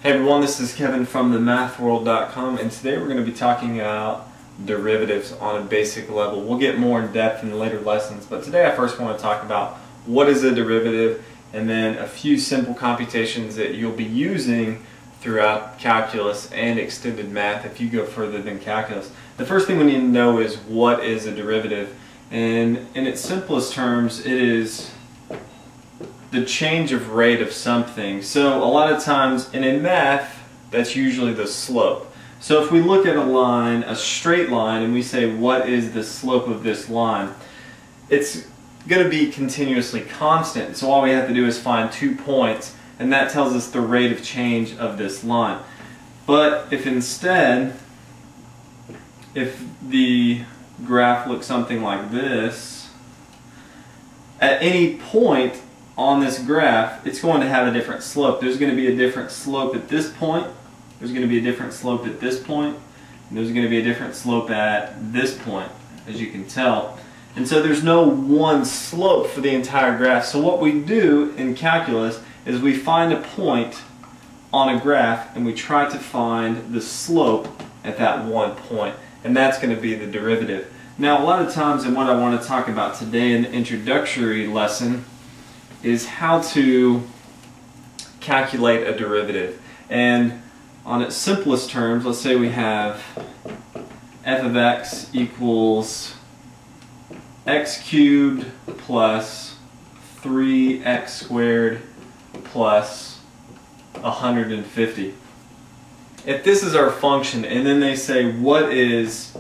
Hey everyone, this is Kevin from themathworld.com, and today we're going to be talking about derivatives on a basic level. We'll get more in depth in later lessons, but today I first want to talk about what is a derivative and then a few simple computations that you'll be using throughout calculus and extended math if you go further than calculus. The first thing we need to know is what is a derivative, and in its simplest terms it is the change of rate of something. So a lot of times, and in math, that's usually the slope. So if we look at a line, a straight line, and we say what is the slope of this line, it's going to be continuously constant. So all we have to do is find 2 points, and that tells us the rate of change of this line. But if instead, if the graph looks something like this, at any point on this graph, it's going to have a different slope. There's going to be a different slope at this point, there's going to be a different slope at this point, and there's going to be a different slope at this point, as you can tell. And so there's no one slope for the entire graph. So what we do in calculus is we find a point on a graph and we try to find the slope at that one point, and that's going to be the derivative. Now a lot of times, and what I want to talk about today in the introductory lesson, is how to calculate a derivative. And on its simplest terms, let's say we have f of x equals x cubed plus 3x squared plus 150. If this is our function, and then they say what is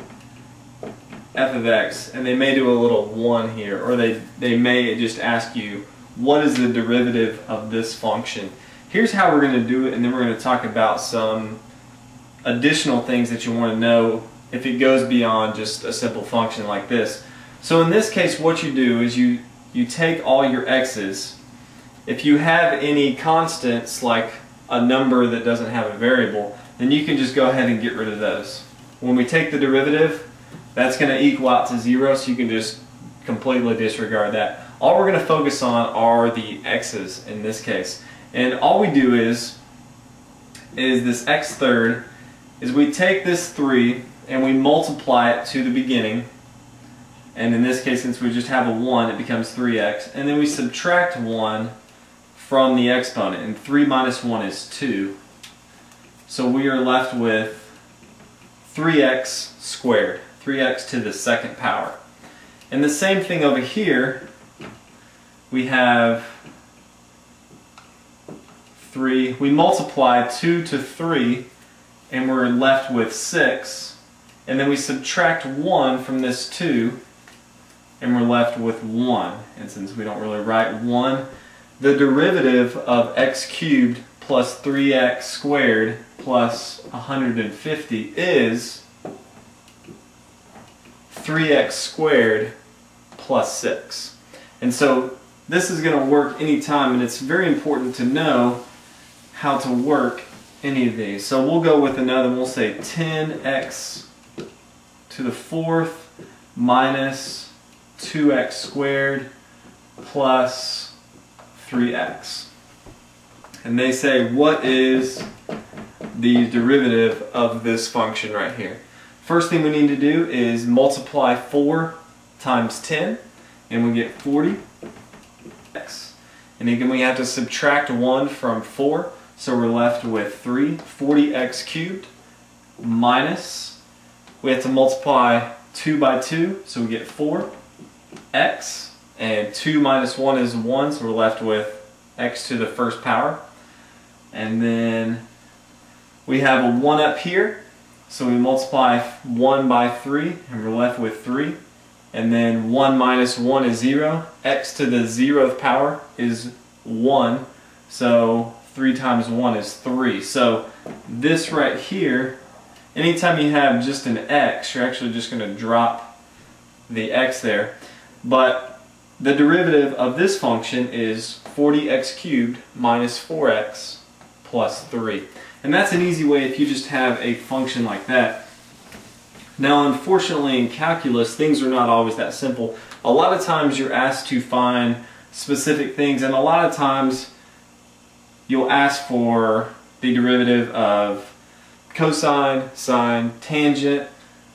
f of x, and they may do a little 1 here, or they may just ask you what is the derivative of this function. Here's how we're going to do it, and then we're going to talk about some additional things that you want to know if it goes beyond just a simple function like this. So in this case, what you do is you take all your x's. If you have any constants, like a number that doesn't have a variable, then you can just go ahead and get rid of those. When we take the derivative, that's going to equal out to 0, so you can just completely disregard that. All we're going to focus on are the x's in this case. And all we do is this x third, is we take this 3 and we multiply it to the beginning. And in this case, since we just have a 1, it becomes 3x. And then we subtract 1 from the exponent. And 3 minus 1 is 2. So we are left with 3x squared. 3x to the second power. And the same thing over here. We have 3, we multiply 2 to 3, and we're left with 6, and then we subtract 1 from this 2, and we're left with 1. And since we don't really write 1, the derivative of x cubed plus 3x squared plus 150 is 3x squared plus 6. And so this is going to work anytime, and it's very important to know how to work any of these. So we'll go with another one. We'll say 10x to the 4th minus 2x squared plus 3x. And they say, what is the derivative of this function right here? First thing we need to do is multiply 4 times 10, and we get 40. And again, we have to subtract 1 from 4, so we're left with 3. 40x cubed minus, we have to multiply 2 by 2, so we get 4x, and 2 minus 1 is 1, so we're left with x to the first power. And then we have a 1 up here, so we multiply 1 by 3, and we're left with 3. And then 1 minus 1 is 0. X to the 0th power is 1. So 3 times 1 is 3. So this right here, anytime you have just an x, you're actually just going to drop the x there. But the derivative of this function is 40x cubed minus 4x plus 3. And that's an easy way if you just have a function like that. Now, unfortunately, in calculus, things are not always that simple. A lot of times you're asked to find specific things, and a lot of times you'll ask for the derivative of cosine, sine, tangent,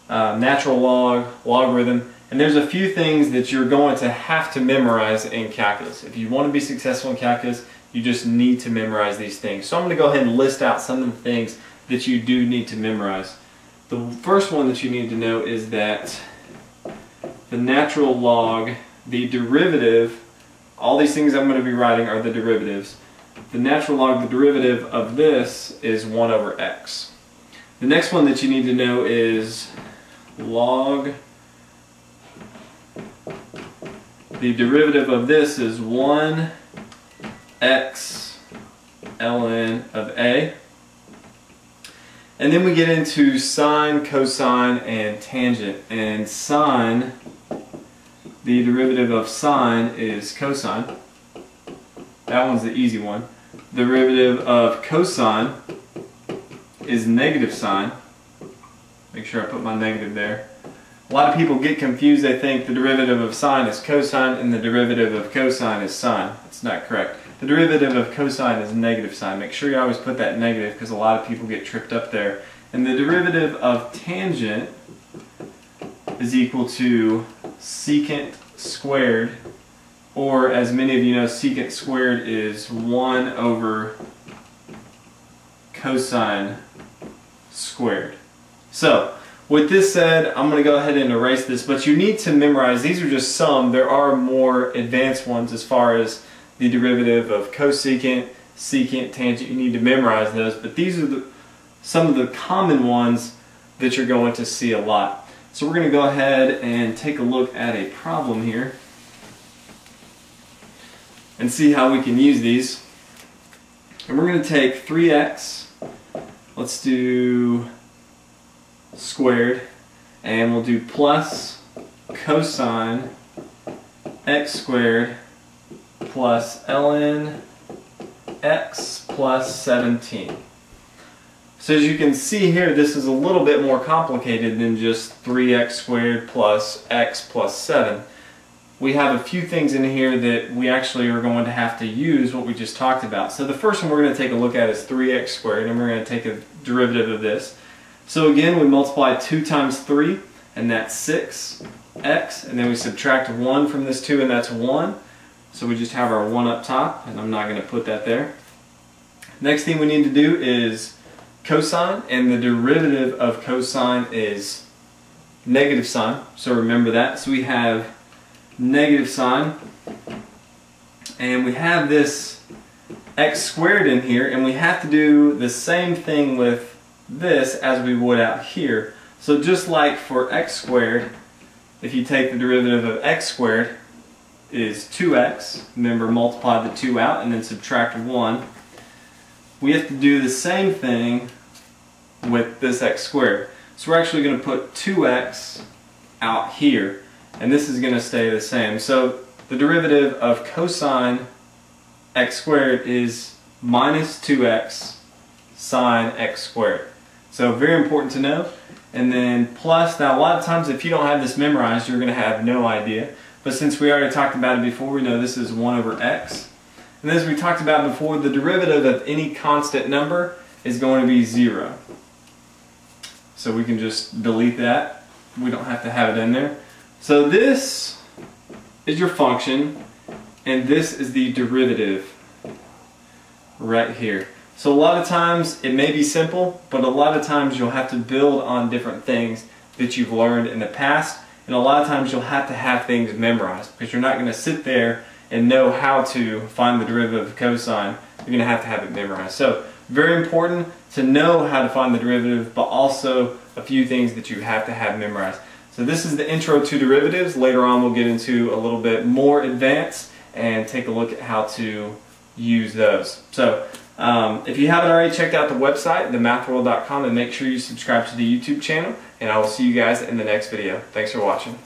natural log, logarithm, and there's a few things that you're going to have to memorize in calculus. If you want to be successful in calculus, you just need to memorize these things. So I'm going to go ahead and list out some of the things that you do need to memorize. The first one that you need to know is that the natural log, the derivative, all these things I'm going to be writing are the derivatives. The natural log, the derivative of this is 1 over x. The next one that you need to know is log, the derivative of this is 1 x ln of a. And then we get into sine, cosine, and tangent. And sine, the derivative of sine is cosine. That one's the easy one. The derivative of cosine is negative sine. Make sure I put my negative there. A lot of people get confused. They think the derivative of sine is cosine and the derivative of cosine is sine. That's not correct. The derivative of cosine is negative sine. Make sure you always put that negative because a lot of people get tripped up there. And the derivative of tangent is equal to secant squared, or as many of you know, secant squared is 1 over cosine squared. So, with this said, I'm going to go ahead and erase this, but you need to memorize. These are just some. There are more advanced ones as far as the derivative of cosecant, secant, tangent. You need to memorize those, but these are some of the common ones that you're going to see a lot. So we're going to go ahead and take a look at a problem here and see how we can use these. And we're going to take 3x, let's do squared, and we'll do plus cosine x squared plus ln x plus 17. So as you can see here, this is a little bit more complicated than just 3x squared plus x plus 7. We have a few things in here that we actually are going to have to use what we just talked about. So the first one we're going to take a look at is 3x squared, and we're going to take a derivative of this. So again, we multiply 2 times 3, and that's 6x, and then we subtract 1 from this 2, and that's 1. So we just have our 1 up top, and I'm not going to put that there. Next thing we need to do is cosine, and the derivative of cosine is negative sine, so remember that. So we have negative sine, and we have this x squared in here, and we have to do the same thing with this as we would out here. So just like for x squared, if you take the derivative of x squared is 2x, remember multiply the 2 out and then subtract 1, we have to do the same thing with this x squared. So we're actually going to put 2x out here, and this is going to stay the same. So the derivative of cosine x squared is minus 2x sine x squared. So very important to know. And then plus, now a lot of times if you don't have this memorized, you're going to have no idea. But since we already talked about it before, we know this is 1 over x. And as we talked about before, the derivative of any constant number is going to be 0. So we can just delete that. We don't have to have it in there. So this is your function, and this is the derivative right here. So a lot of times it may be simple, but a lot of times you'll have to build on different things that you've learned in the past, and a lot of times you'll have to have things memorized because you're not going to sit there and know how to find the derivative of cosine. You're going to have it memorized. So very important to know how to find the derivative, but also a few things that you have to have memorized. So this is the intro to derivatives. Later on we'll get into a little bit more advanced and take a look at how to use those. So if you haven't already checked out the website, themathworld.com, and make sure you subscribe to the YouTube channel, and I will see you guys in the next video. Thanks for watching.